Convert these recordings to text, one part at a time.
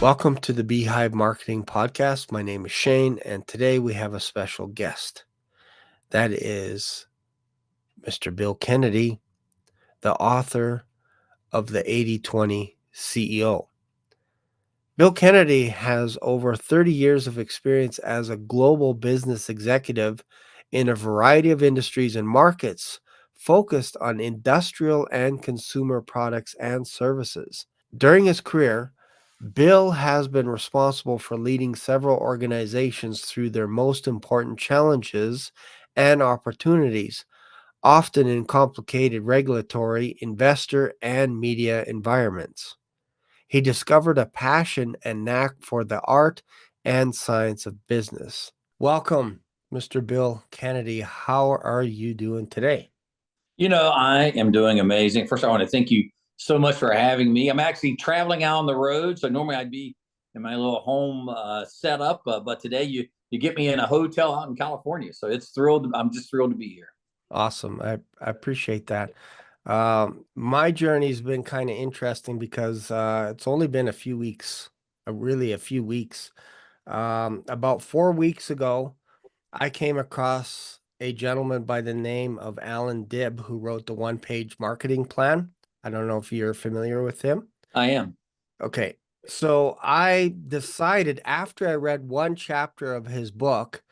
Welcome to the Beehive Marketing Podcast. My name is Shane, and today we have a special guest. That is Mr. Bill Canady, the author of the 80/20 CEO. Bill Canady has over 30 years of experience as a global business executive in a variety of industries and markets focused on industrial and consumer products and services. During his career, Bill has been responsible for leading several organizations through their most important challenges and opportunities, often in complicated regulatory, investor, and media environments. He discovered a passion and knack for the art and science of business. Welcome, Mr. Bill Canady. How are you doing today? I am doing amazing. First, I want to thank you so much for having me. I'm actually traveling out on the road, so normally I'd be in my little home setup, but today you get me in a hotel out in California, so I'm just thrilled to be here. Awesome. I appreciate that. My journey's been kind of interesting because it's only been a few weeks, really a few weeks. About 4 weeks ago, I came across a gentleman by the name of Alan Dibb who wrote the one-page marketing plan. I don't know if you're familiar with him. I am. Okay. So I decided after I read one chapter of his book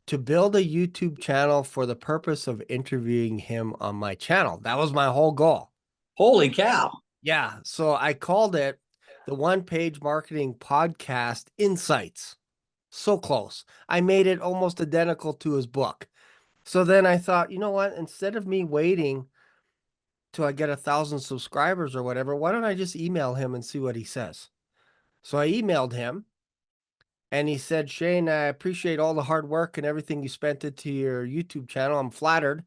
to build a YouTube channel for the purpose of interviewing him on my channel. That was my whole goal. Holy cow. Yeah. So I called it the One Page Marketing Podcast Insights. So close. I made it almost identical to his book. So then I thought, you know what? Instead of me waiting till I get 1,000 subscribers or whatever, why don't I just email him and see what he says? So I emailed him and he said, Shane, I appreciate all the hard work and everything you spent into your YouTube channel. I'm flattered,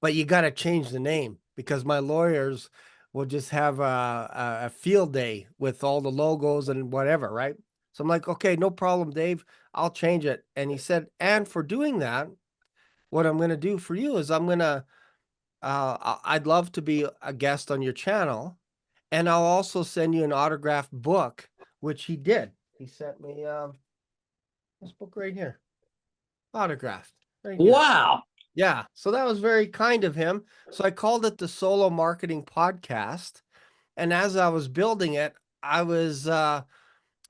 but you got to change the name because my lawyers will just have a field day with all the logos and whatever, right? So I'm like, okay, no problem, Dave. I'll change it. And he said, and for doing that, what I'm going to do for you is I'd love to be a guest on your channel. And I'll also send you an autographed book, which he did. He sent me this book right here, autographed right here. Wow. Yeah, so that was very kind of him. So I called it the Solo Marketing Podcast. And as I was building it, I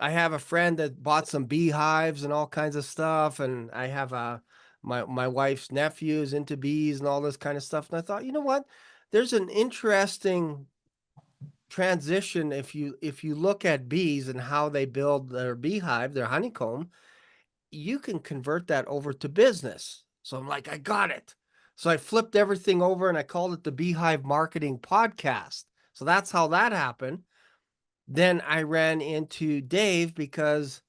have a friend that bought some beehives and all kinds of stuff, and I have my wife's nephew is into bees and all this kind of stuff. And I thought, you know what? There's an interesting transition if you look at bees and how they build their beehive, their honeycomb, you can convert that over to business. So I'm like, I got it. So I flipped everything over and I called it the Beehive Marketing Podcast. So that's how that happened. Then I ran into Dave because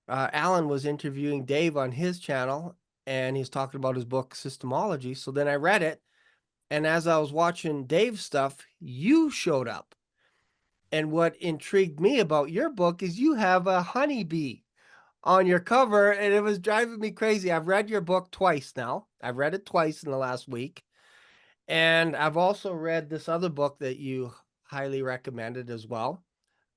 Alan was interviewing Dave on his channel and he's talking about his book Systemology. So then I read it. And as I was watching Dave's stuff, you showed up. And what intrigued me about your book is you have a honeybee on your cover, and it was driving me crazy. I've read your book twice now. I've read it twice in the last week. And I've also read this other book that you highly recommended as well,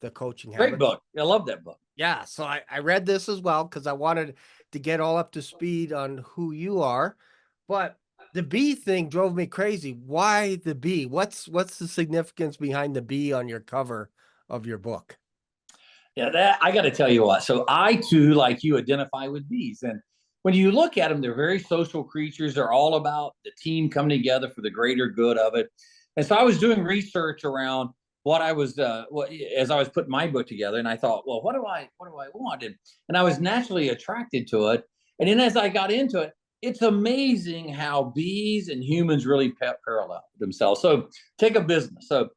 The Coaching Great Habit. book. I love that book. Yeah, so I read this as well because I wanted to get all up to speed on who you are. But the bee thing drove me crazy. Why the bee? What's the significance behind the bee on your cover of your book? Yeah, that I got to tell you what. So I too, like you, identify with bees, and when you look at them, they're very social creatures. They're all about the team coming together for the greater good of it. And so I was doing research around as I was putting my book together, and I thought, well, what do I want? And I was naturally attracted to it. And then as I got into it, it's amazing how bees and humans really parallel themselves. So take a business. So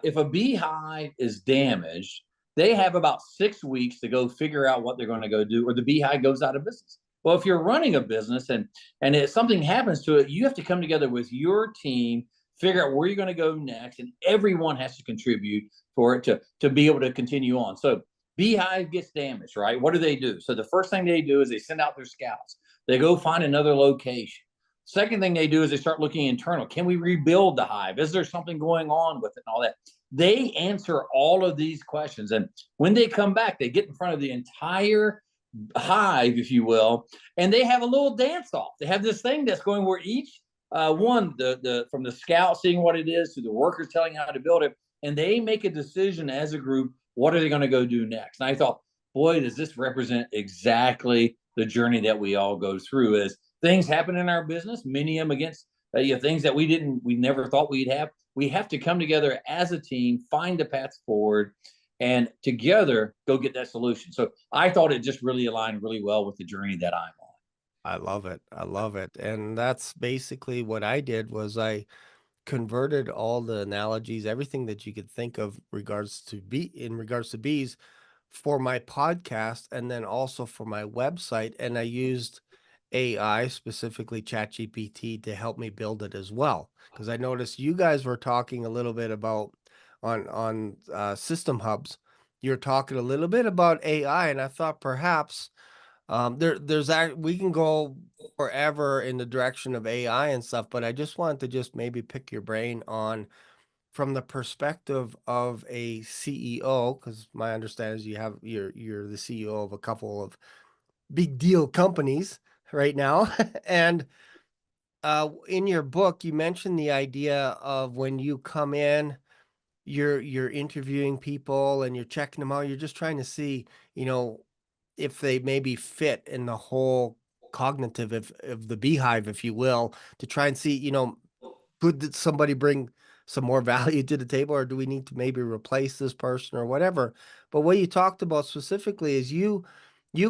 if a beehive is damaged, they have about 6 weeks to go figure out what they're going to go do, or the beehive goes out of business. Well, if you're running a business and if something happens to it, you have to come together with your team, figure out where you're going to go next, and everyone has to contribute for it to be able to continue on. So beehive gets damaged, right? What do? So the first thing they do is they send out their scouts. They go find another location. Second thing they do is they start looking internal. Can we rebuild the hive? Is there something going on with it and all that? They answer all of these questions. And when they come back, they get in front of the entire hive, if you will, and they have a little dance off. They have this thing that's going where each one, the from the scout seeing what it is to the workers telling how to build it, and they make a decision as a group. What are they going to go do next? And I thought, boy, does this represent exactly the journey that we all go through? As things happen in our business, many of them against things that we never thought we'd have. We have to come together as a team, find the path forward, and together go get that solution. So I thought it just really aligned really well with the journey that I'm on. I love it. I love it. And that's basically what I did was I converted all the analogies, everything that you could think of in regards to bees for my podcast and then also for my website. And I used AI, specifically ChatGPT, to help me build it as well. Because I noticed you guys were talking a little bit about on system hubs. You're talking a little bit about AI, and I thought perhaps we can go forever in the direction of AI and stuff, but I just wanted to just maybe pick your brain on from the perspective of a CEO, because my understanding is you're the CEO of a couple of big deal companies right now. And in your book, you mentioned the idea of when you come in, you're interviewing people and you're checking them out. You're just trying to see, if they maybe fit in the whole cognitive of the beehive, if you will, to try and see, could somebody bring some more value to the table, or do we need to maybe replace this person or whatever? But what you talked about specifically is you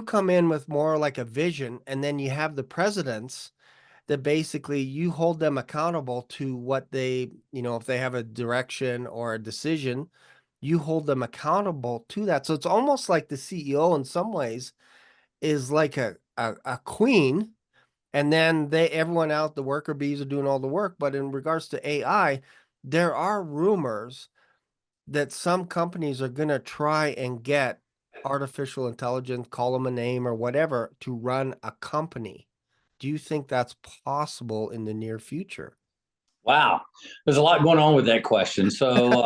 come in with more like a vision, and then you have the presidents that basically you hold them accountable to what they, if they have a direction or a decision, you hold them accountable to that. So it's almost like the CEO in some ways is like a queen, and then everyone out, the worker bees are doing all the work. But in regards to AI, there are rumors that some companies are going to try and get artificial intelligence, call them a name or whatever, to run a company. Do you think that's possible in the near future? Wow, there's a lot going on with that question. So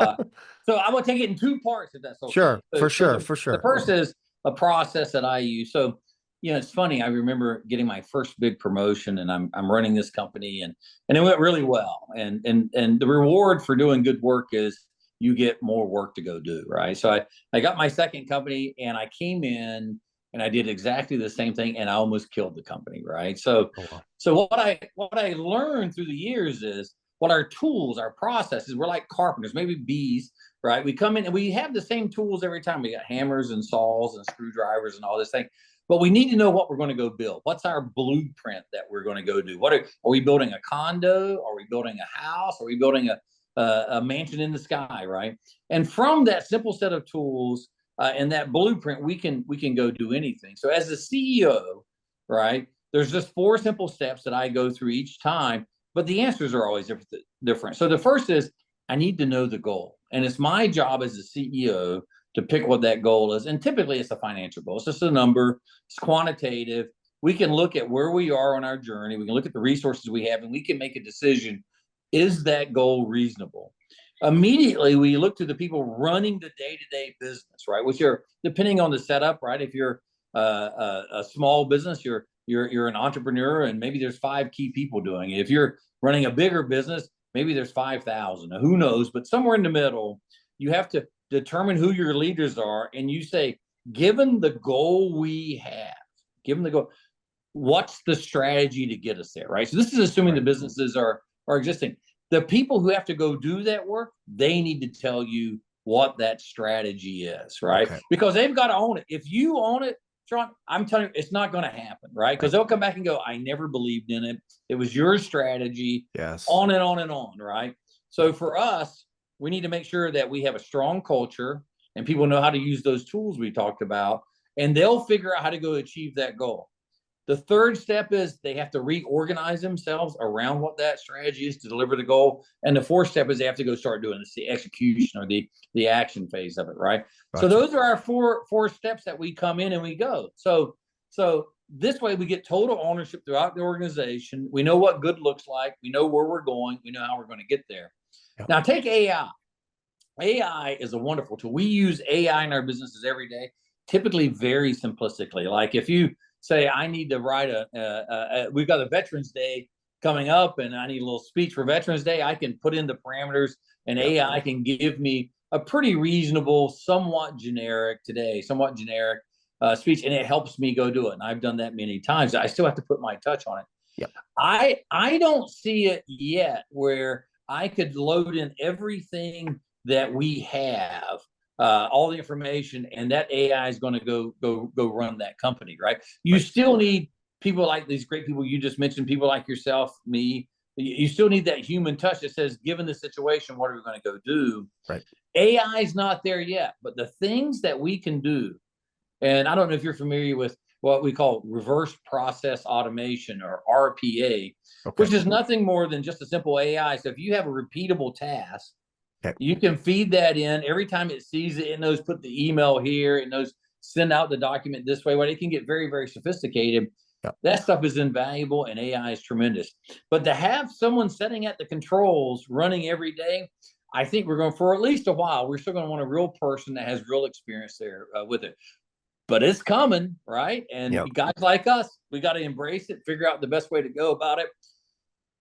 I will take it in two parts, if that's okay. Sure, for sure, The, for the sure. first is a process that I use. So, it's funny. I remember getting my first big promotion, and I'm running this company, and it went really well. And the reward for doing good work is you get more work to go do, right? So I got my second company, and I came in and I did exactly the same thing, and I almost killed the company, right? So Oh, wow. so what I learned through the years is what our tools, our processes, we're like carpenters, maybe bees, right? We come in and we have the same tools every time. We got hammers and saws and screwdrivers and all this thing. But we need to know what we're going to go build. What's our blueprint that we're going to go do? Are we building a condo? Are we building a house? Are we building a mansion in the sky, right? And from that simple set of tools and that blueprint, we can go do anything. So as a CEO, right, there's just four simple steps that I go through each time, but the answers are always different. So the first is I need to know the goal. And it's my job as a CEO to pick what that goal is. And typically it's a financial goal. It's just a number, it's quantitative. We can look at where we are on our journey. We can look at the resources we have, and we can make a decision. Is that goal reasonable? Immediately, we look to the people running the day-to-day business, right? Which are, depending on the setup, right? If you're a small business, you're an entrepreneur, and maybe there's 5 key people doing it. If you're running a bigger business, maybe there's 5,000. Who knows? But somewhere in the middle, you have to determine who your leaders are, and you say, given the goal we have, given the goal, what's the strategy to get us there, right? So this is assuming the businesses are existing. The people who have to go do that work, they need to tell you what that strategy is, right? Okay. Because they've got to own it. If you own it, Sean, I'm telling you, it's not going to happen, right? Because they'll come back and go, I never believed in it. It was your strategy, Yes. on and on and on, right? So for us, we need to make sure that we have a strong culture and people know how to use those tools we talked about, and they'll figure out how to go achieve that goal. The third step is they have to reorganize themselves around what that strategy is to deliver the goal. And the fourth step is they have to go start doing this, the execution or the action phase of it, right? So Gotcha. those are our four steps that we come in and we go. So this way we get total ownership throughout the organization. We know what good looks like. We know where we're going. We know how we're going to get there. Yep. Now take AI. AI is a wonderful tool. We use AI in our businesses every day, typically very simplistically. Like if you say, I need to write we've got a Veterans Day coming up and I need a little speech for Veterans Day, I can put in the parameters and Yep. AI can give me a pretty reasonable, somewhat generic speech, and it helps me go do it. And I've done that many times. I still have to put my touch on it. Yep. I don't see it yet where I could load in everything that we have, all the information, and that AI is going to go run that company, right? You Right. still need people like these great people you just mentioned, people like yourself, me. You still need that human touch that says, given the situation, what are we going to go do? Right. AI is not there yet, but the things that we can do, and I don't know if you're familiar with what we call reverse process automation, or RPA, Okay. which is nothing more than just a simple AI. So if you have a repeatable task, Okay. you can feed that in. Every time it sees it, it knows put the email here, it knows send out the document this way. Well, it can get very, very sophisticated. Yep. That stuff is invaluable, and AI is tremendous. But to have someone sitting at the controls running every day, I think we're going, for at least a while, we're still going to want a real person that has real experience there with it. But it's coming, right? And Yep. guys like us, we got to embrace it, figure out the best way to go about it.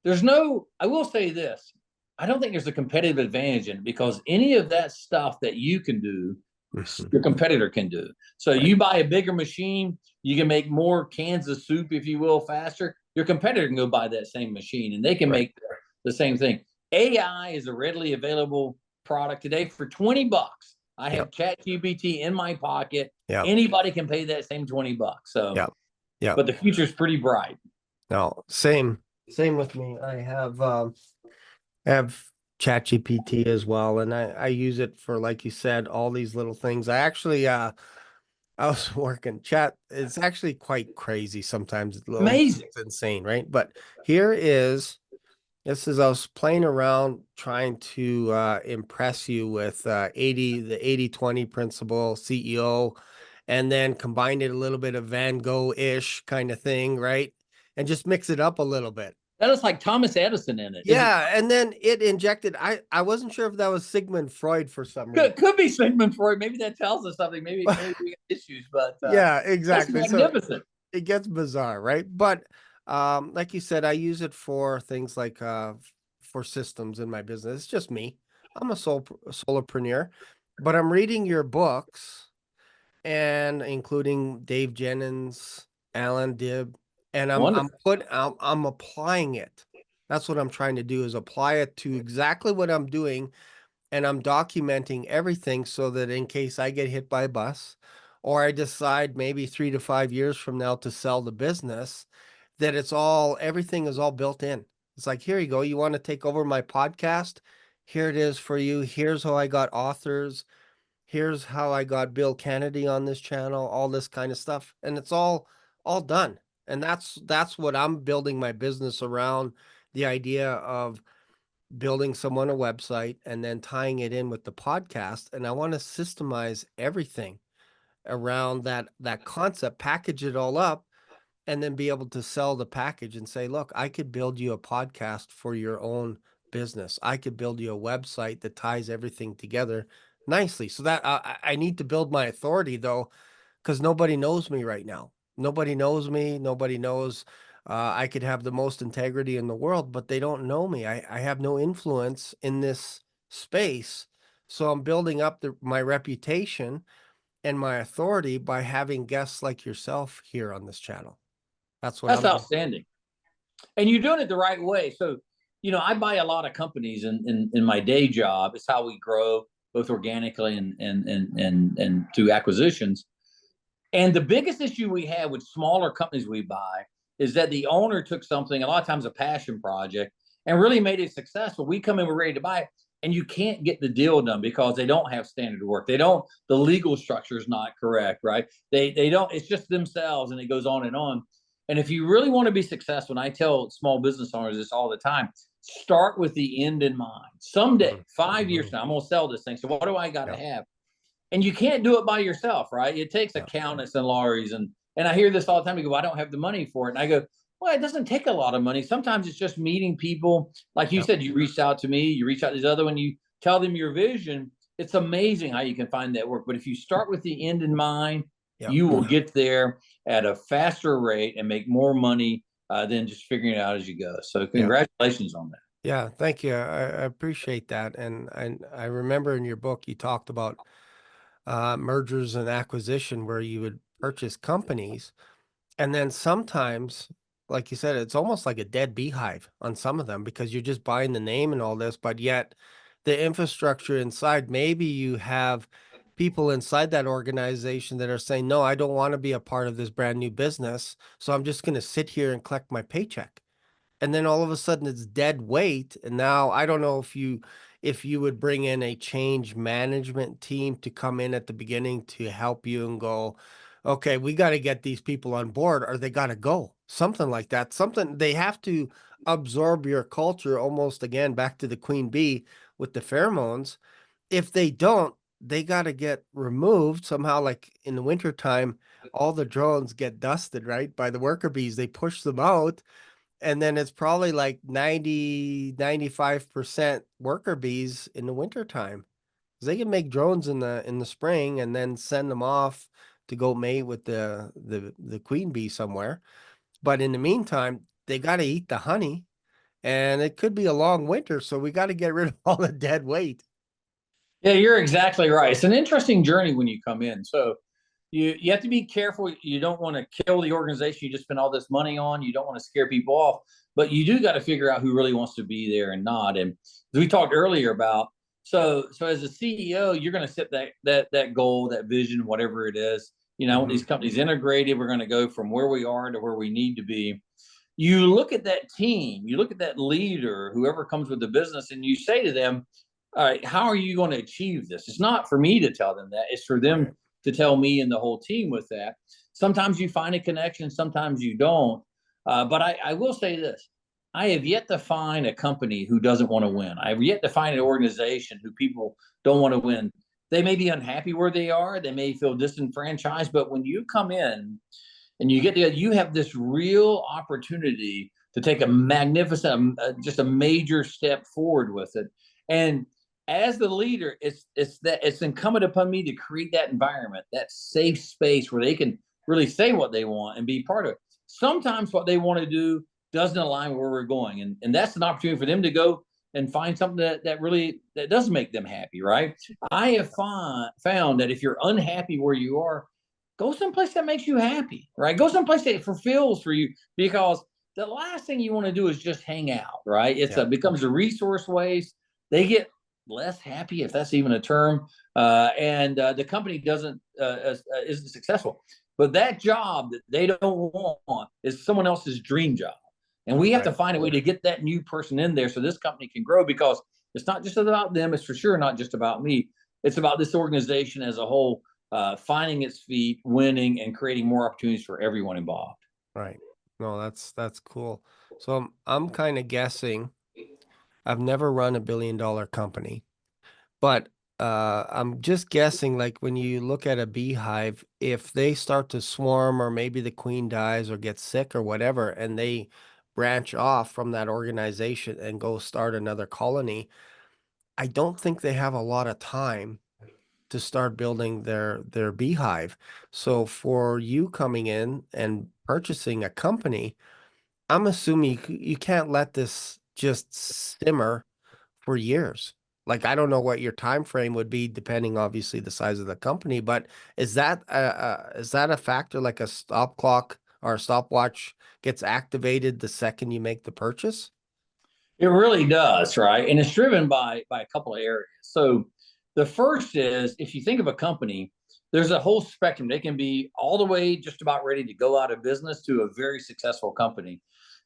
There's no, I will say this, I don't think there's a competitive advantage in it, because any of that stuff that you can do, Mhm. your competitor can do. So Right. you buy a bigger machine, you can make more cans of soup, if you will, faster. Your competitor can go buy that same machine and they can Right. make the same thing. AI is a readily available product today for $20. I Yep. have ChatGPT in my pocket. Yep. Anybody can pay that same $20. So, Yep. Yep. but the future is pretty bright. No, same with me. I have ChatGPT as well, and I use it for, like you said, all these little things. I actually I was working chat. It's actually quite crazy sometimes. Amazing. It's insane, right? But here is this is I was playing around trying to impress you with 80 the 80/20 principle, CEO, and then combine it a little bit of Van Gogh-ish kind of thing, right? And just mix it up a little bit. That is like Thomas Edison in it. Is it? Yeah, and then it injected. I wasn't sure if that was Sigmund Freud for some reason. Could be Sigmund Freud. Maybe that tells us something. Maybe we got issues, but Yeah, that's exactly. So magnificent. it gets bizarre, right? But like you said, I use it for things like for systems in my business. It's just me. I'm a solopreneur, but I'm reading your books, and including Dave Jennings, Alan Dibb, and Wonderful. I'm applying it. That's what I'm trying to do, is apply it to exactly what I'm doing, and I'm documenting everything so that in case I get hit by a bus, or I decide maybe 3 to 5 years from now to sell the business, that everything is all built in. It's like, here you go. You want to take over my podcast? Here it is for you. Here's how I got authors. Here's how I got Bill Canady on this channel, all this kind of stuff. And it's all done. And that's what I'm building my business around, the idea of building someone a website and then tying it in with the podcast. And I want to systemize everything around that concept, package it all up, and then be able to sell the package and say, look, I could build you a podcast for your own business. I could build you a website that ties everything together nicely. So that I need to build my authority, though, because nobody knows me right now. Nobody knows me. Nobody knows. I could have the most integrity in the world, but they don't know me. I have no influence in this space. So I'm building up my reputation and my authority by having guests like yourself here on this channel. That's what That's I'm doing. outstanding. And you're doing it the right way. So, I buy a lot of companies in my day job. It's how we grow, both organically and through acquisitions. And the biggest issue we have with smaller companies we buy is that the owner took something, a lot of times a passion project, and really made it successful. We come in, we're ready to buy it, and you can't get the deal done because they don't have standard work. They don't, the legal structure is not correct, right? They don't, it's just themselves, and it goes on and on. And if you really want to be successful, and I tell small business owners this all the time, start with the end in mind. Someday, Mhm. 5 years Mhm. from now, I'm going to sell this thing. So what do I got to Yeah. have? And you can't do it by yourself, right? It takes Yeah. accountants and lawyers, and I hear this all the time. You go, I don't have the money for it, and I go, well, it doesn't take a lot of money. Sometimes it's just meeting people, like you Yeah. said. You reached out to me, you reach out to this other one, you tell them your vision, it's amazing how you can find that work. But if you start with the end in mind, Yeah. you will get there at a faster rate and make more money than just figuring it out as you go. So Yeah. congratulations on that. Yeah. Thank you. I appreciate that. And I remember in your book, you talked about mergers and acquisition where you would purchase companies. And then sometimes, like you said, it's almost like a dead beehive on some of them because you're just buying the name and all this, but yet the infrastructure inside, maybe you have people inside that organization that are saying, no, I don't want to be a part of this brand new business. So I'm just going to sit here and collect my paycheck. And then all of a sudden it's dead weight. And now I don't know if you would bring in a change management team to come in at the beginning to help you and go, okay, we got to get these people on board or they got to go. Something like that. Something they have to absorb your culture almost again back to the queen bee with the pheromones. If they don't, they got to get removed somehow. Like in the wintertime, all the drones get dusted, right? By the worker bees. They push them out and then it's probably like 90-95% worker bees in the wintertime. They can make drones in the spring and then send them off to go mate with the queen bee somewhere. But in the meantime, they got to eat the honey and it could be a long winter, so we got to get rid of all the dead weight. Yeah, you're exactly right. It's an interesting journey when you come in. So you have to be careful. You don't want to kill the organization you just spent all this money on. You don't want to scare people off, but you do got to figure out who really wants to be there and not. And as we talked earlier about, so as a CEO, you're going to set that goal, that vision, whatever it is. You know, I want these companies integrated. We're going to go from where we are to where we need to be. You look at that team, you look at that leader, whoever comes with the business, and you say to them, all right, how are you going to achieve this? It's not for me to tell them that, it's for Right. them to tell me and the whole team with that. Sometimes you find a connection, sometimes you don't. But I will say this, I have yet to find a company who doesn't want to win. I have yet to find an organization who people don't want to win. They may be unhappy where they are, they may feel disenfranchised, but when you come in and you get together, you have this real opportunity to take a magnificent, just a major step forward with it. And as the leader, it's incumbent upon me to create that environment, that safe space where they can really say what they want and be part of it. Sometimes what they want to do doesn't align with where we're going, and that's an opportunity for them to go and find something that really that does make them happy, right? I have found that if you're unhappy where you are, go someplace that makes you happy, right? Go someplace that fulfills for you, because the last thing you want to do is just hang out, right? It's Yeah. a becomes a resource waste. They get less happy, if that's even a term, and the company doesn't isn't successful. But that job that they don't want is someone else's dream job, and we have to Right. find a way to get that new person in there so this company can grow, because it's not just about them. It's for sure not just about me. It's about this organization as a whole, finding its feet, winning, and creating more opportunities for everyone involved. Right. No, that's cool. So I'm kind of guessing I've never run $1 billion company. But I'm just guessing, like when you look at a beehive, if they start to swarm, or maybe the queen dies or gets sick or whatever, and they branch off from that organization and go start another colony, I don't think they have a lot of time to start building their beehive. So for you coming in and purchasing a company, I'm assuming you can't let this just simmer for years. Like, I don't know what your time frame would be, depending obviously the size of the company, but is that a factor, like a stop clock or a stopwatch gets activated the second you make the purchase? It really does, right? And it's driven by a couple of areas. So the first is, if you think of a company, there's a whole spectrum. They can be all the way just about ready to go out of business to a very successful company.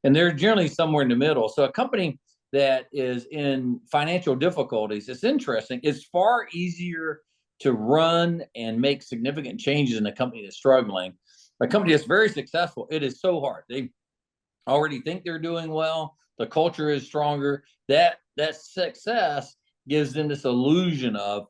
And they're generally somewhere in the middle. So a company that is in financial difficulties, it's interesting. It's far easier to run and make significant changes in a company that's struggling. A company that's very successful, it is so hard. They already think they're doing well. The culture is stronger. That success gives them this illusion of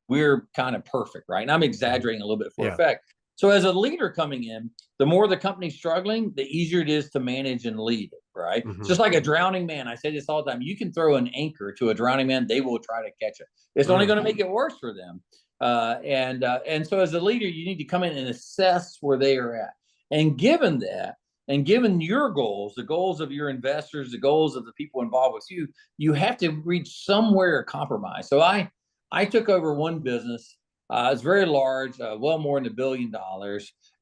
we're kind of perfect, right? And I'm Mhm. exaggerating a little bit for Yeah. effect. So as a leader coming in, the more the company's struggling, the easier it is to manage and lead it. right? It's Mm-hmm. just like a drowning man. I say this all the time. You can throw an anchor to a drowning man, they will try to catch it. It's only Mm. going to make it worse for them. And so as a leader, you need to come in and assess where they are at. And given that, and given your goals, the goals of your investors, the goals of the people involved with you, you have to reach somewhere a compromise. So I took over one business. It's very large, well more than $1 billion,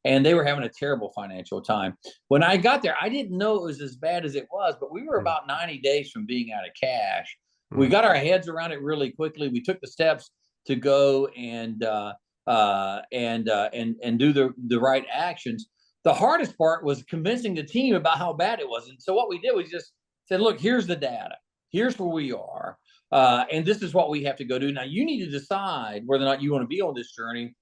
and they were having a terrible financial time. When I got there, I didn't know it was as bad as it was, but we were Mm. about 90 days from being out of cash. We Mm. got our heads around it really quickly. We took the steps to go and do the right actions. The hardest part was convincing the team about how bad it was. And so what we did was just said, look, here's the data. Here's where we are. And this is what we have to go do. Now, you need to decide whether or not you want to be on this journey.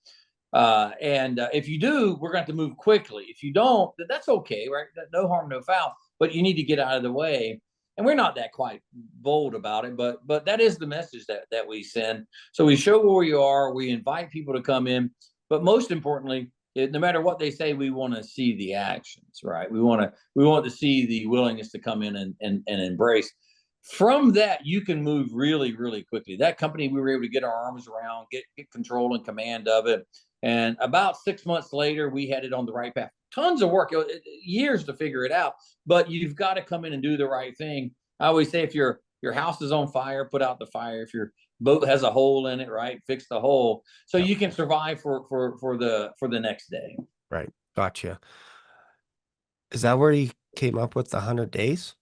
And if you do, we're going to have to move quickly. If you don't, that's okay, right? No harm, no foul. But you need to get out of the way. And we're not that quite bold about it, but that is the message that we send. So we show where we are. We invite people to come in. But most importantly, no matter what they say, we want to see the actions, right? We want to see the willingness to come in and embrace. From that, you can move really, really quickly. That company, we were able to get our arms around, get control and command of it. And about 6 months later, we had it on the right path. Tons of work, years to figure it out, but you've got to come in and do the right thing. I always say, if your house is on fire, put out the fire. If your boat has a hole in it, right, fix the hole, so Yep. you can survive for the next day. Right. Gotcha. Is that where he came up with the 100 days?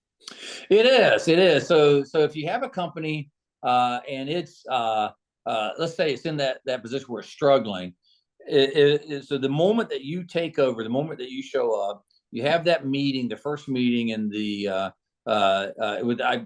It is. It is. So if you have a company and it's let's say it's in that position where it's struggling, so the moment that you take over, the moment that you show up, you have that meeting, the first meeting, and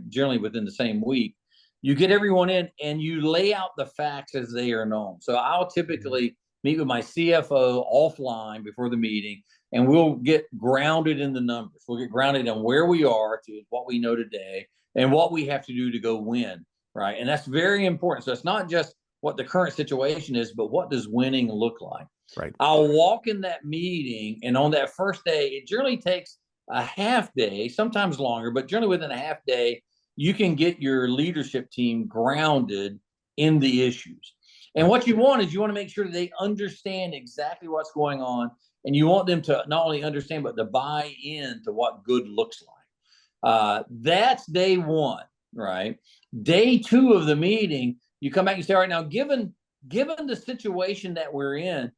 generally within the same week, you get everyone in and you lay out the facts as they are known. So I'll typically meet with my CFO offline before the meeting, and we'll get grounded in the numbers. We'll get grounded in where we are to what we know today and what we have to do to go win, right? And that's very important. So it's not just what the current situation is, but what does winning look like? Right. I'll walk in that meeting, and on that first day, it generally takes a half day, sometimes longer, but generally within a half day, you can get your leadership team grounded in the issues. And Right. what you want is you want to make sure that they understand exactly what's going on, and you want them to not only understand, but to buy into what good looks like. That's day one, right? Day two of the meeting, you come back and say, all right, now, given the situation that we're in,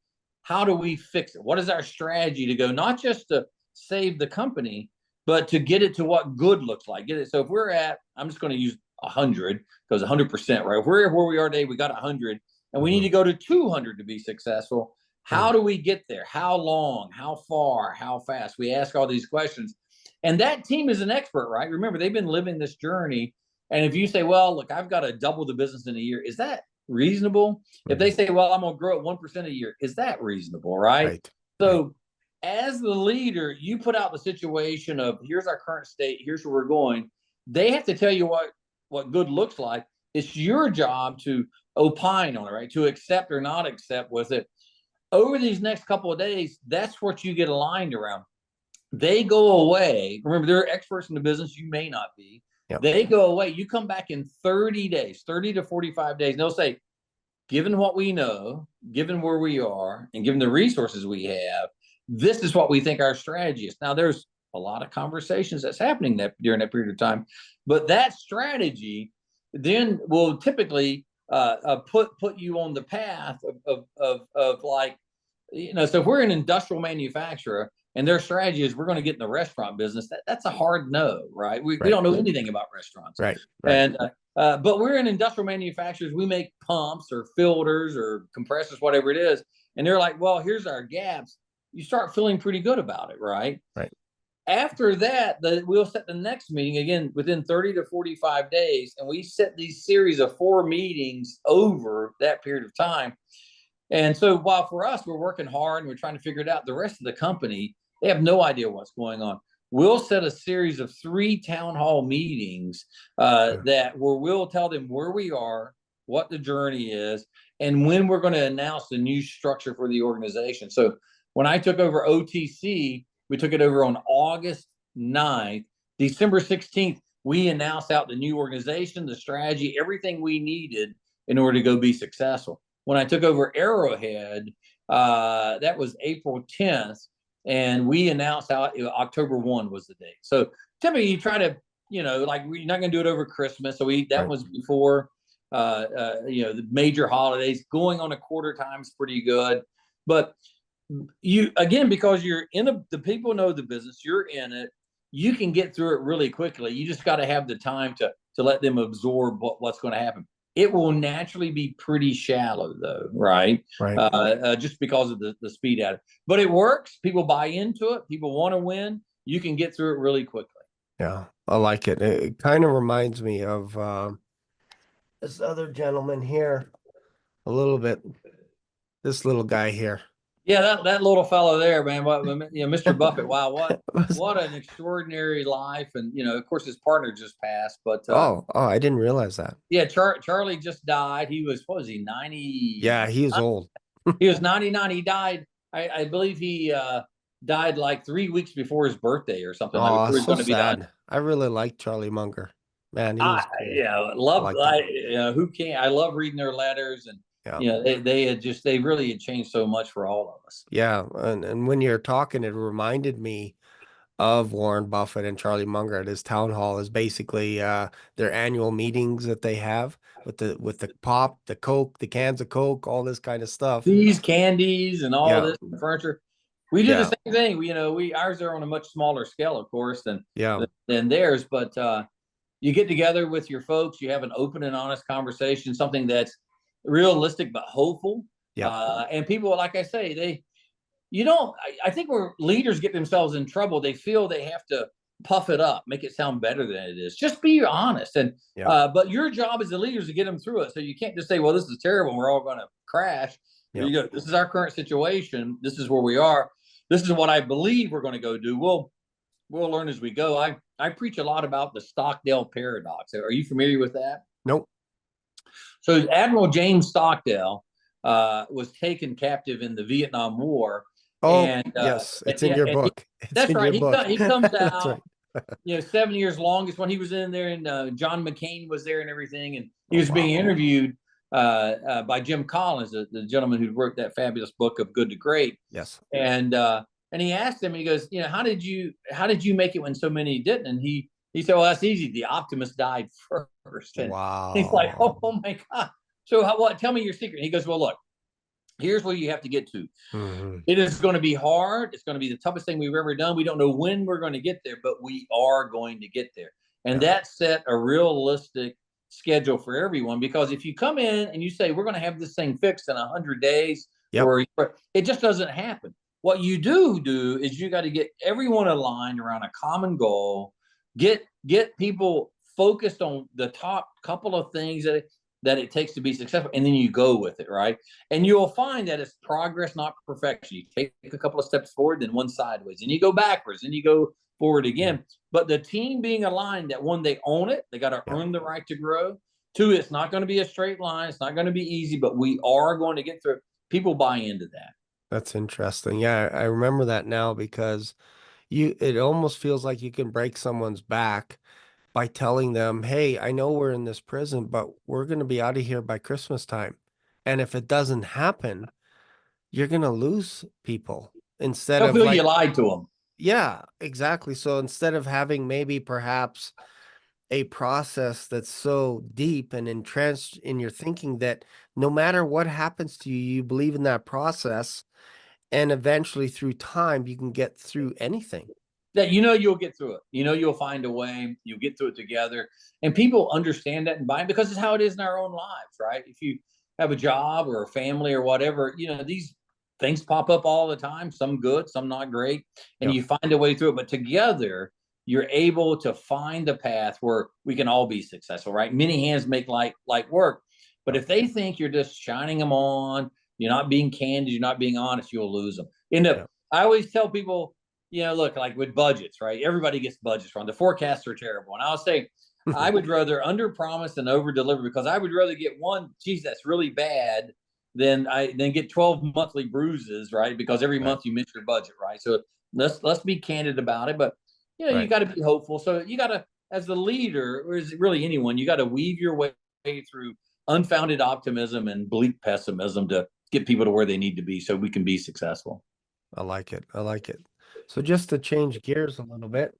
how do we fix it? What is our strategy to go, not just to save the company, but to get it to what good looks like? Get it. So if we're at, I'm just going to use 100 because 100%, right? If we're where we are today, we got 100, and we need to go to 200 to be successful. How do we get there? How long? How far? How fast? We ask all these questions. And that team is an expert, right? Remember, they've been living this journey. And if you say, well, look, I've got to double the business in a year, is that reasonable? If they say, well, I'm going to grow at 1% a year, is that reasonable, right? Right. So as the leader, you put out the situation of, here's our current state, here's where we're going. They have to tell you what good looks like. It's your job to opine on it, right? To accept or not accept with it. Over these next couple of days, that's what you get aligned around. They go away. Remember, they're experts in the business. You may not be. Yep. They go away. You come back in 30 days, 30 to 45 days. And they'll say, given what we know, given where we are, and given the resources we have, this is what we think our strategy is. Now, there's a lot of conversations that's happening during that period of time, but that strategy then will typically put you on the path of like, so if we're an industrial manufacturer and their strategy is we're going to get in the restaurant business, that's a hard no, right? We don't know anything about restaurants. Right. And but we're in industrial manufacturers. We make pumps or filters or compressors, whatever it is. And they're like, well, here's our gaps. You start feeling pretty good about it, right? Right. After that, we'll set the next meeting again within 30 to 45 days. And we set these series of 4 meetings over that period of time. And so while for us, we're working hard and we're trying to figure it out, the rest of the company, they have no idea what's going on. We'll set a series of 3 town hall meetings where we'll tell them where we are, what the journey is, and when we're going to announce the new structure for the organization. So when I took over OTC, we took it over on August 9th. December 16th, we announced out the new organization, the strategy, everything we needed in order to go be successful. When I took over Arrowhead, that was April 10th, and we announced out October 1 was the date. So typically you try to, like we're not going to do it over Christmas. So that was before, the major holidays. Going on a quarter time is pretty good. But because you're in the people know the business, you're in it, you can get through it really quickly. You just got to have the time to let them absorb what's going to happen. It will naturally be pretty shallow though, right? Right. Just because of the speed at it. But it works. People buy into it. People want to win. You can get through it really quickly. Yeah, I like it. It kind of reminds me of this other gentleman here a little bit. This little guy here. Yeah, that little fellow there, man. Mr. Buffett. Wow, Was- what an extraordinary life, and of course, his partner just passed. But I didn't realize that. yeah, Charlie just died. He was, what was he, 90? Yeah, he is old. He was 99. He died. I believe he died like 3 weeks before his birthday or something, like Oh, before he was so going to be done. sad. I really like Charlie Munger. Man, he was cool. I liked him. Who can't? I love reading their letters, and Yeah. they really had changed so much for all of us. Yeah, and when you're talking, it reminded me of Warren Buffett and Charlie Munger at his town hall is basically their annual meetings that they have with the pop, the Coke, the cans of Coke, all this kind of stuff. These candies and all Yeah, this furniture. We do the yeah, same thing. We ours are on a much smaller scale, of course, yeah, than theirs. But you get together with your folks, you have an open and honest conversation, something that's realistic but hopeful. yeah, And people, like I say, I think where leaders get themselves in trouble, they feel they have to puff it up, make it sound better than it is. Just be honest. And yeah, but your job as the leader is to get them through it. So you can't just say, well, this is terrible and we're all going to crash. yeah, You go, this is our current situation. This is where we are. This is what I believe we're going to go do. We'll learn as we go. I preach a lot about the Stockdale Paradox. Are you familiar with that? nope. So Admiral James Stockdale was taken captive in the Vietnam War. Oh, And yes, it's in yeah, your and book. It's that's in right. your book. He comes That's out, right. 7 years longest when he was in there, and John McCain was there and everything, and he Oh, was being wow. interviewed by Jim Collins, the gentleman who wrote that fabulous book of Good to Great. Yes. And he asked him, he goes, how did you make it when so many didn't? And he said, well, that's easy. The optimist died first. And he's like, Wow. oh my God. So tell me your secret. And he goes, well, look, here's where you have to get to. Hmm. It is going to be hard. It's going to be the toughest thing we've ever done. We don't know when we're going to get there, but we are going to get there. And Yeah. that set a realistic schedule for everyone. Because if you come in and you say, we're going to have this thing fixed in 100 days, Yep. or it just doesn't happen. What you do is you got to get everyone aligned around a common goal, get people focused on the top couple of things that it takes to be successful, and then you go with it, right? And you'll find that it's progress, not perfection. You take a couple of steps forward, then one sideways, and you go backwards, and you go forward again. Mm-hmm. But the team being aligned, that one, they own it, they got to earn the right to grow. Two, it's not going to be a straight line, it's not going to be easy, but we are going to get through it. People buy into that. That's interesting. Yeah, I remember that now because it almost feels like you can break someone's back by telling them, hey, I know we're in this prison, but we're going to be out of here by Christmas time. And if it doesn't happen, you're going to lose people instead They'll of feel like, you lied to them. yeah, exactly. So instead of having maybe perhaps a process that's so deep and entrenched in your thinking that no matter what happens to you, you believe in that process. And eventually through time, you can get through anything. That you'll get through it. You'll find a way. You'll get through it together, and people understand that and buy it because it's how it is in our own lives, right? If you have a job or a family or whatever, these things pop up all the time. Some good, some not great, and Yep. you find a way through it. But together, you're able to find a path where we can all be successful, right? Many hands make light work, but if they think you're just shining them on, you're not being candid, you're not being honest, you'll lose them. Yep. I always tell people, look, like with budgets, right? Everybody gets budgets wrong. The forecasts are terrible. And I'll say, I would rather under promise than over deliver, because I would rather get one, geez, that's really bad, than get 12 monthly bruises, right? Because every month you miss your budget, right? So let's be candid about it. But you Right. got to be hopeful. So you got to, as the leader, or is really anyone, you got to weave your way through unfounded optimism and bleak pessimism to get people to where they need to be so we can be successful. I like it. I like it. So just to change gears a little bit,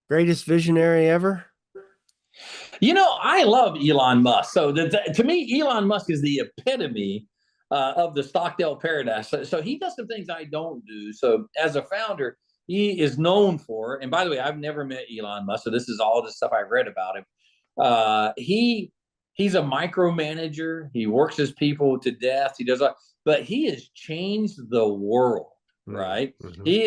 greatest visionary ever? I love Elon Musk. So to me, Elon Musk is the epitome of the Stockdale Paradox. So he does some things I don't do. So as a founder, he is known for. And by the way, I've never met Elon Musk, so this is all the stuff I've read about him. He's a micromanager. He works his people to death. But he has changed the world. Right? Mm-hmm. He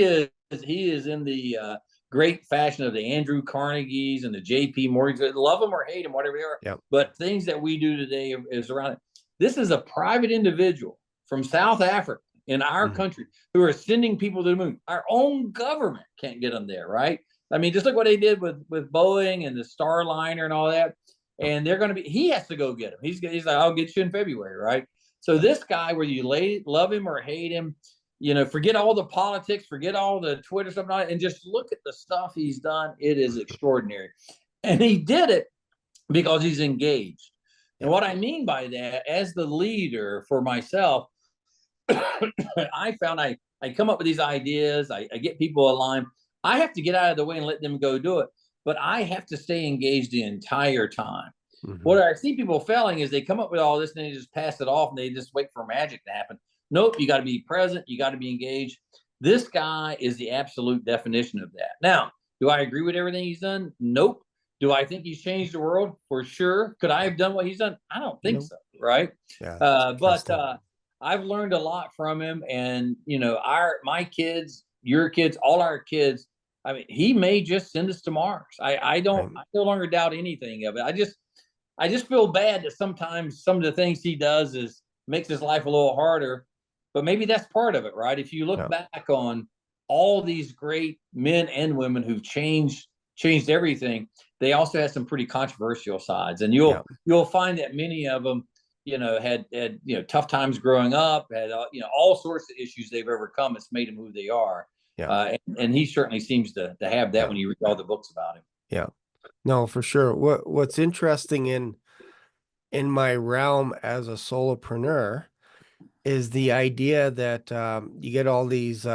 is in the great fashion of the Andrew Carnegies and the J.P. Morgans. Love them or hate them, whatever they are. Yep. But things that we do today is around it. This is a private individual from South Africa in our country who are sending people to the moon. Our own government can't get them there, right? I mean, just look what they did with Boeing and the Starliner and all that. And they're going to be. He has to go get him. He's like, I'll get you in February, right? So this guy, whether you love him or hate him, forget all the politics, forget all the Twitter stuff, and just look at the stuff he's done. It is extraordinary. And he did it because he's engaged. And what I mean by that, as the leader for myself, I found I come up with these ideas, I get people aligned. I have to get out of the way and let them go do it. But I have to stay engaged the entire time. What I see people failing is they come up with all this and they just pass it off and they just wait for magic to happen. Nope, you got to be present. You got to be engaged. This guy is the absolute definition of that. Now, do I agree with everything he's done? Nope. Do I think he's changed the world? For sure. Could I have done what he's done? I don't think so. Right. Yeah. But I've learned a lot from him. And, my kids, your kids, all our kids, I mean, he may just send us to Mars. I no longer doubt anything of it. I just feel bad that sometimes some of the things he does makes his life a little harder, but maybe that's part of it, right? If you look back on all these great men and women who've changed everything, they also had some pretty controversial sides, and you'll find that many of them, had tough times growing up, had all sorts of issues they've overcome. It's made them who they are. And he certainly seems to have that when you read all the books about him. Yeah. No, for sure. What's interesting in my realm as a solopreneur is the idea that you get all these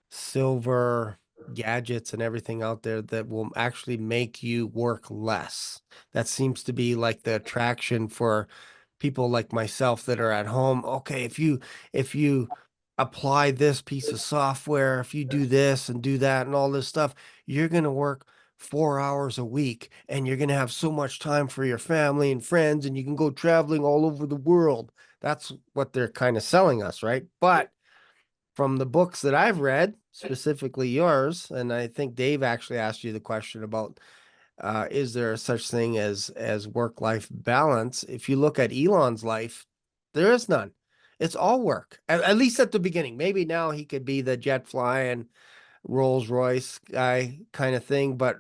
silver gadgets and everything out there that will actually make you work less. That seems to be like the attraction for people like myself that are at home. Okay, if you apply this piece of software, if you do this and do that and all this stuff, you're going to work 4 hours a week and you're going to have so much time for your family and friends and you can go traveling all over the world. That's what they're kind of selling us, right? But from the books that I've read, specifically yours, and I think Dave actually asked you the question about is there such thing as work-life balance? If you look at Elon's life, there is none. It's all work, at least at the beginning. Maybe now he could be the jet flying Rolls Royce guy kind of thing, but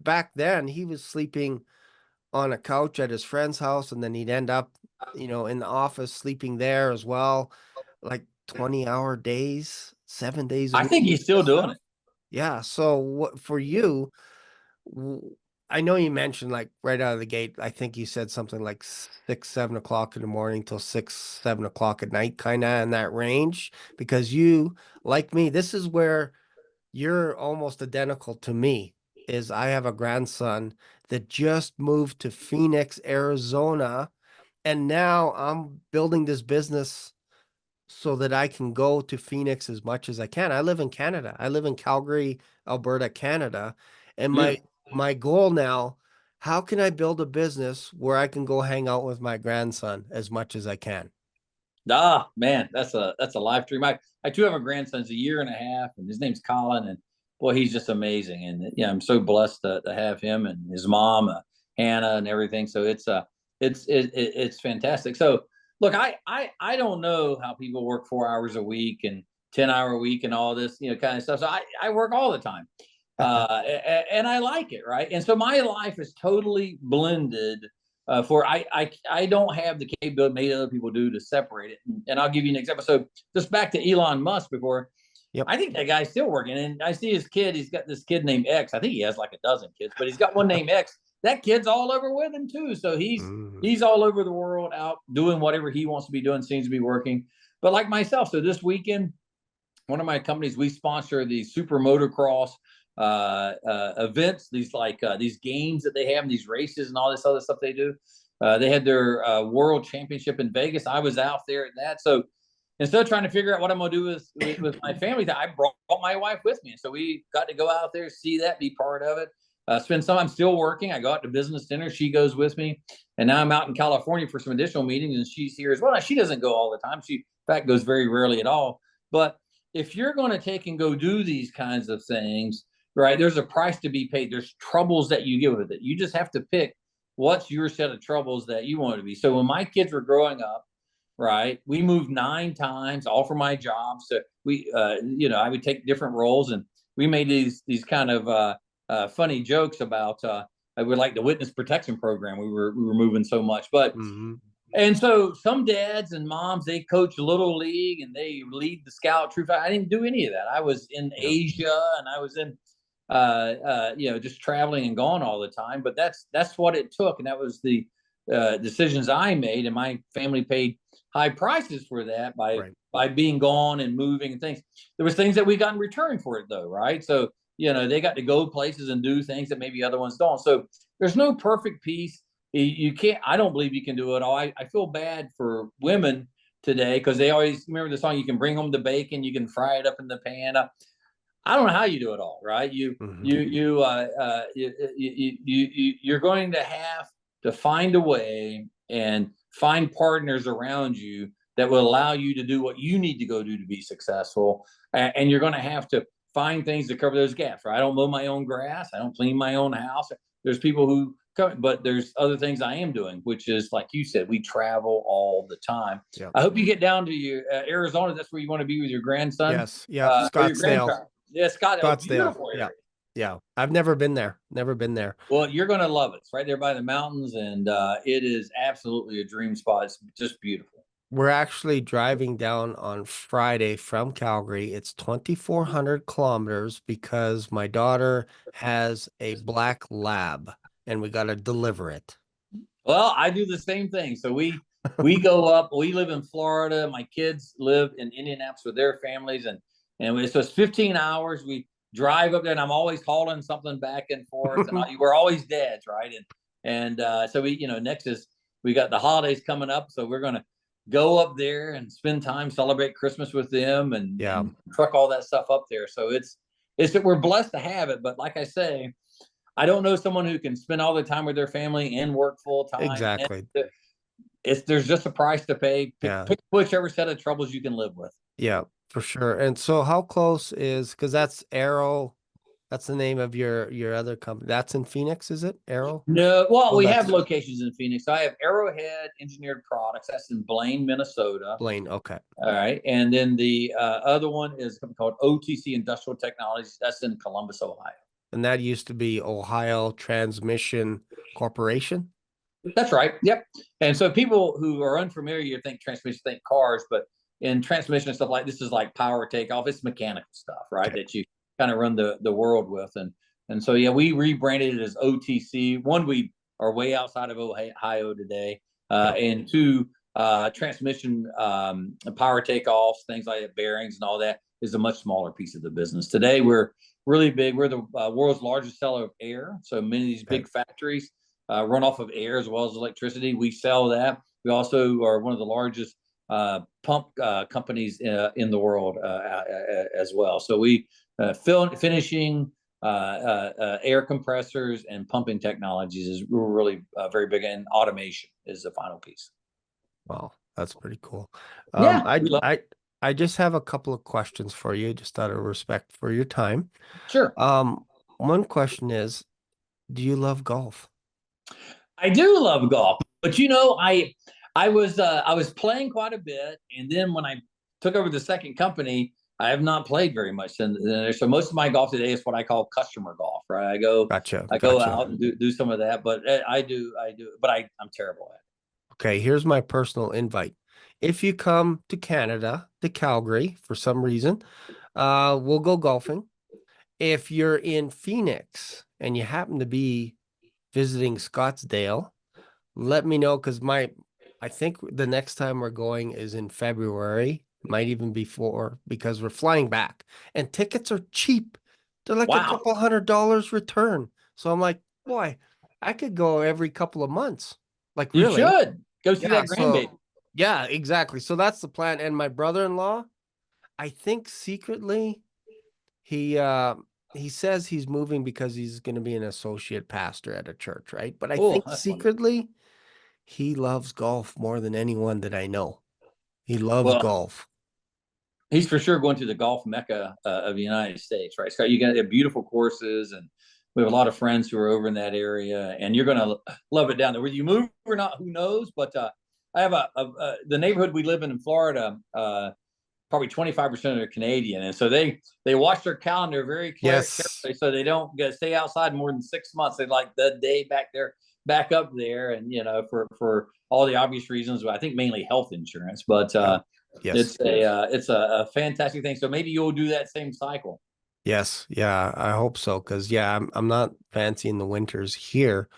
back then he was sleeping on a couch at his friend's house, and then he'd end up, in the office sleeping there as well, like 20-hour days, 7 days a I week. think he's still doing it. Yeah. So what for you? I know you mentioned like right out of the gate, I think you said something like 6, 7 o'clock in the morning till 6, 7 o'clock at night, kind of in that range, because you, like me, this is where you're almost identical to me, is I have a grandson that just moved to Phoenix, Arizona, and now I'm building this business so that I can go to Phoenix as much as I can. I live in Canada. I live in Calgary, Alberta, Canada. And my goal now, how can I build a business where I can go hang out with my grandson as much as I can? Ah, man, that's a life dream. I too have a grandson. He's a year and a half, and his name's Colin, and boy, he's just amazing. And I'm so blessed to have him and his mom, Hannah, and everything. So it's fantastic. So look, I don't know how people work 4 hours a week and 10-hour a week and all this kind of stuff. So I work all the time, and I like it, right? And so my life is totally blended for I don't have the capability many other people do to separate it. And I'll give you an example. So just back to Elon Musk before. Yep. I think that guy's still working. And I see his kid. He's got this kid named X. I think he has like a dozen kids, but he's got one named X. That kid's all over with him too. So Mm. he's all over the world, out doing whatever he wants to be doing. Seems to be working. But like myself, so this weekend, one of my companies, we sponsor the super motocross events, these games that they have, these races and all this other stuff they do. They had their world championship in Vegas. I was out there at that. So instead of trying to figure out what I'm going to do with my family, I brought my wife with me. So we got to go out there, see that, be part of it. Spend some. I'm still working. I go out to business dinner. She goes with me, and now I'm out in California for some additional meetings, and she's here as well. Now, she doesn't go all the time. She, in fact, goes very rarely at all. But if you're going to take and go do these kinds of things, right, there's a price to be paid. There's troubles that you get with it. You just have to pick what's your set of troubles that you want to be. So when my kids were growing up, right, we moved 9 times, all for my job. So we, I would take different roles, and we made these kind of funny jokes about I would like the witness protection program. We were moving so much, but Mm-hmm. and so some dads and moms, they coach little league and they lead the scout troop. I didn't do any of that. I was in Yeah. Asia, and I was in just traveling and gone all the time. But that's what it took, and that was the decisions I made, and my family paid high prices for that Right. by being gone and moving and things. There was things that we got in return for it, though, right? So they got to go places and do things that maybe other ones don't. So there's no perfect piece. You can't. I don't believe you can do it all. I feel bad for women today because they always remember the song. You can bring home the bacon. You can fry it up in the pan. I don't know how you do it all, right? Mm-hmm. You're going to have to find a way and find partners around you that will allow you to do what you need to go do to be successful. And you're going to have to find things to cover those gaps. Right? I don't mow my own grass. I don't clean my own house. There's people who come, but there's other things I am doing, which is like you said, we travel all the time. Yeah. I hope you get down to your Arizona. That's where you want to be with your grandson Yes. Yeah. or your Scottsdale. grandchild. Yeah, Scott. Oh, Scottsdale. beautiful Yeah. area. Yeah. I've never been there. Never been there. Well, you're going to love it. It's right there by the mountains, and it is absolutely a dream spot. It's just beautiful. We're actually driving down on Friday from Calgary. It's 2,400 kilometers because my daughter has a black lab and we got to deliver it. Well, I do the same thing. So we go up. We live in Florida. My kids live in Indianapolis with their families, and so it's 15 hours. We drive up there, and I'm always hauling something back and forth, and we're always dads, right? And so next is we got the holidays coming up, so we're gonna go up there and spend time, celebrate Christmas with them, Yeah, and truck all that stuff up there. So it's that we're blessed to have it, but like I say, I don't know someone who can spend all their time with their family and work full time. And exactly. there's just a price to pay. Yeah. Pick whichever set of troubles you can live with. Yeah, for sure. And so how close is, because that's Arrow, that's the name of your other company. That's in Phoenix, is it? Arrow? No, well, Oh, we have that's locations in Phoenix. I have Arrowhead Engineered Products. That's in Blaine, Minnesota. Blaine. Okay. All right, and then the other one is a company called OTC Industrial Technologies. That's in Columbus, Ohio. And that used to be Ohio Transmission Corporation. That's right. Yep. And so people who are unfamiliar, you think transmission, think cars, but in transmission and stuff like this is like power takeoff. It's mechanical stuff, right? Okay. That you kind of run the world with. And so yeah, we rebranded it as OTC. One, we are way outside of Ohio today. Yep. And two, transmission power takeoffs, things like that, bearings and all that is a much smaller piece of the business. Today we're really big. We're the world's largest seller of air. So many of these Okay. big factories run off of air as well as electricity. We sell that. We also are one of the largest pump companies in the world as well. So we finishing air compressors and pumping technologies is really very big, and automation is the final piece. Wow, that's pretty cool. Yeah, I just have a couple of questions for you, just out of respect for your time. sure. One question is, do you love golf? I do love golf, but I was playing quite a bit, and then when I took over the second company, I have not played very much. And so most of my golf today is what I call customer golf, right? Gotcha. I go out and do some of that, but I do, but I'm terrible at it. Okay, here's my personal invite. If you come to Canada, to Calgary, for some reason, We'll go golfing. If you're in Phoenix and you happen to be visiting Scottsdale, let me know because I think the next time we're going is in February, might even before because we're flying back and tickets are cheap. They're like a Wow. couple $100 return. So I'm like, boy, I could go every couple of months. Like You really. should go see Yeah. that So grandbaby. yeah, exactly. So that's the plan. And my brother-in-law, I think secretly he uh he says he's moving because he's going to be an associate pastor at a church, right? But I Oh, think that's wonderful. secretly he loves golf more than anyone that I know. He loves Well, golf. he's for sure going to the golf mecca of the United States, right? Scott, you got beautiful courses, and we have a lot of friends who are over in that area, and you're going to love it down there. Whether you move or not, who knows? But I have the neighborhood we live in Florida. Probably 25% are Canadian, and so they watch their calendar very Yes. carefully, so they don't stay outside more than 6 months. They like the day back up there, and for all the obvious reasons. I think mainly health insurance, but Yep. Yes. it's a fantastic thing. So maybe you'll do that same cycle. Yes. Yeah, I hope so. Cause yeah, I'm not fancying the winters here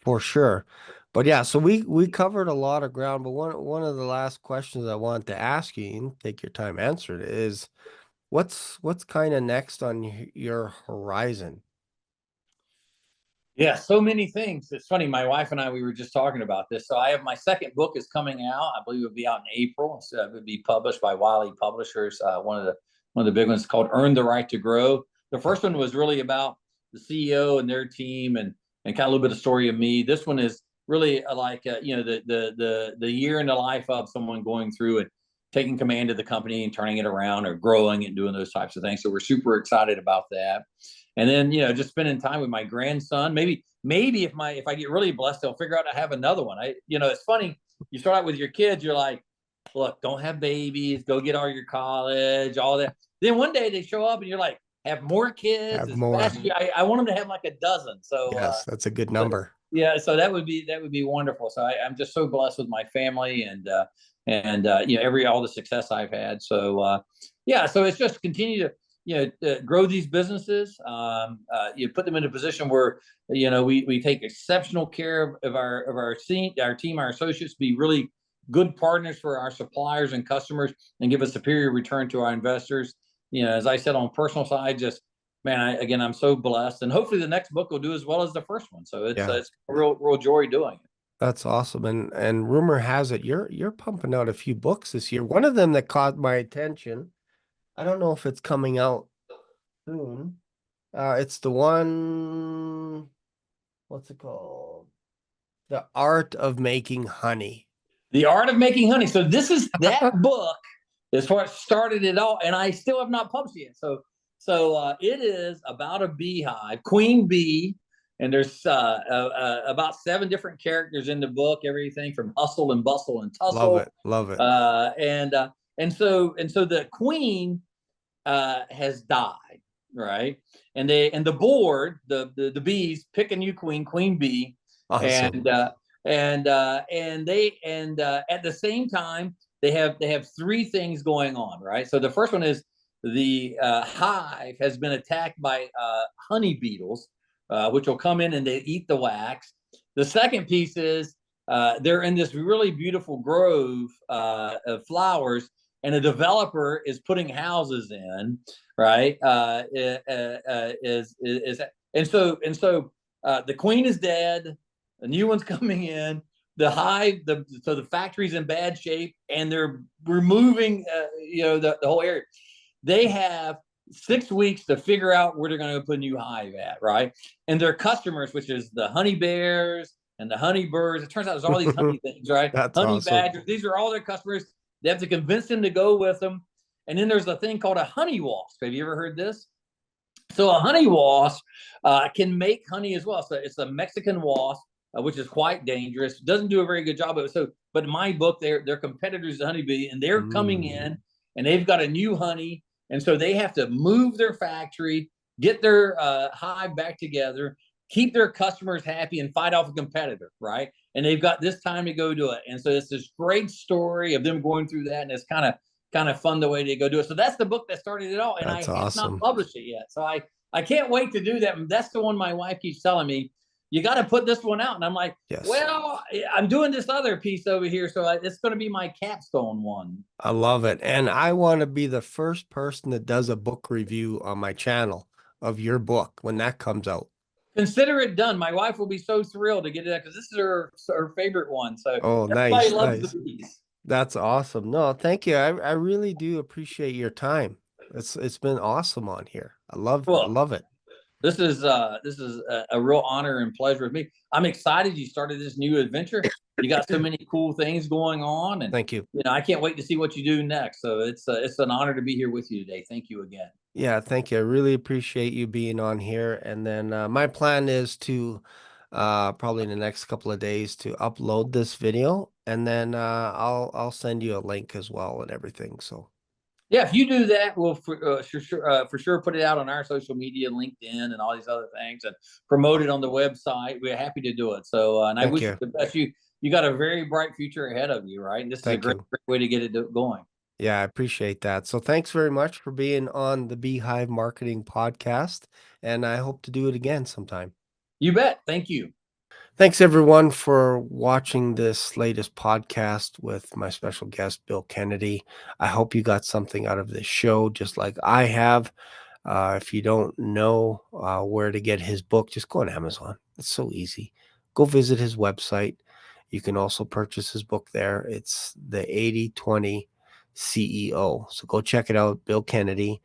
for sure. But yeah, so we covered a lot of ground, but one of the last questions I want to ask you, and take your time answer it, is what's kind of next on your horizon? Yeah, so many things. It's funny. My wife and I, we were just talking about this. So I have my second book is coming out. I believe it'll be out in April. So it would be published by Wiley Publishers. One of the big ones called "Earn the Right to Grow." The Yep. first one was really about the CEO and their team, and kind of a little bit of story of me. This one is really like the year in the life of someone going through it, taking command of the company and turning it around, or growing and doing those types of things. So we're super excited about that. And then just spending time with my grandson. Maybe if I get really blessed, they'll figure out I have another one. It's funny. You start out with your kids, you're like, look, don't have babies, go get all your college, all that. Then one day they show up and you're like, have more kids Have as fast. more. I want them to have like a dozen. Yes, that's a good So number. yeah, so that would be wonderful. So I'm just so blessed with my family, and every all the success I've had. So yeah, so it's just continue to grow these businesses. You put them in a position where we take exceptional care of our team, our associates, be really good partners for our suppliers and customers, and give a superior return to our investors. As I said, on personal side, just man, I'm so blessed, and hopefully the next book will do as well as the first one. So it's Yeah, it's a real joy doing it. that's awesome. And rumor has it you're pumping out a few books this year. One of them that caught my attention, I don't know if it's coming out soon. It's the one, what's it called? The Art of Making Honey. The Art of Making Honey. So this is that book is what started it all, and I still have not published it yet. So it is about a beehive, queen bee, and there's about 7 different characters in the book. Everything from hustle and bustle and Love tussle, it. Love it. and so the queen has died, right? And the board, the bees pick a new queen, queen bee, Awesome. and at the same time they have 3 things going on, right? So the first one is the hive has been attacked by honey beetles, which will come in and they eat the wax. The second piece is they're in this really beautiful grove of flowers, and a developer is putting houses in, right? Is and so the queen is dead, a new one's coming in. The hive, so the factory's in bad shape, and they're removing, the whole area. They have 6 weeks to figure out where they're going to put a new hive at, right? And their customers, which is the honey bears and the honey birds. It turns out there's all these honey things, right? That's Honey awesome. badgers. These are all their customers. They have to convince them to go with them. And then there's a thing called a honey wasp. Have you ever heard this? So a honey wasp can make honey as well. So it's a Mexican wasp, which is quite dangerous. Doesn't do a very good job of it. But in my book, they're competitors to honeybee, and they're coming Mm. in, and they've got a new honey, and so they have to move their factory, get their hive back together, keep their customers happy, and fight off a competitor, right? And they've got this time to go do it. And so it's this great story of them going through that, and it's kind of kind of fund the way to go do it. So that's the book that started it all, and I That's have not awesome. published it yet. So I can't wait to do that. That's the one my wife keeps telling me, you got to put this one out, and I'm like, Yes. well, I'm doing this other piece over here, so it's going to be my capstone one. I love it. And I want to be the first person that does a book review on my channel of your book when that comes out. Consider it done. My wife will be so thrilled to get it because this is her favorite one. So Oh, everybody nice, loves the nice. piece. That's awesome. No, thank you. I really do appreciate your time. It's been awesome on here. I Well, love it. this is a real honor and pleasure with me. I'm excited you started this new adventure. You got so many cool things going on, and Thank you. I can't wait to see what you do next. So it's an honor to be here with you today. Thank you again. Yeah, thank you. I really appreciate you being on here. And then my plan is to probably in the next couple of days to upload this video, and then I'll send you a link as well and everything. So Yeah, if you do that, we'll for sure put it out on our social media, LinkedIn, and all these other things, and promote it on the website. We're happy to do it. So, and I thank wish you you. the best. You got a very bright future ahead of you, right? And this is a Thank great, you. great way to get it going. Yeah, I appreciate that. So thanks very much for being on the Beehive Marketing Podcast, and I hope to do it again sometime. You bet. Thank you. Thanks everyone for watching this latest podcast with my special guest, Bill Canady. I hope you got something out of this show, just like I have. If you don't know where to get his book, just go on Amazon. It's so easy. Go visit his website. You can also purchase his book there. It's the 80/20 CEO. So go check it out, Bill Canady,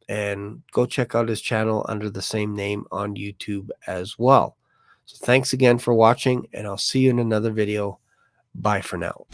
and go check out his channel under the same name on YouTube as well. So thanks again for watching, and I'll see you in another video. Bye for now.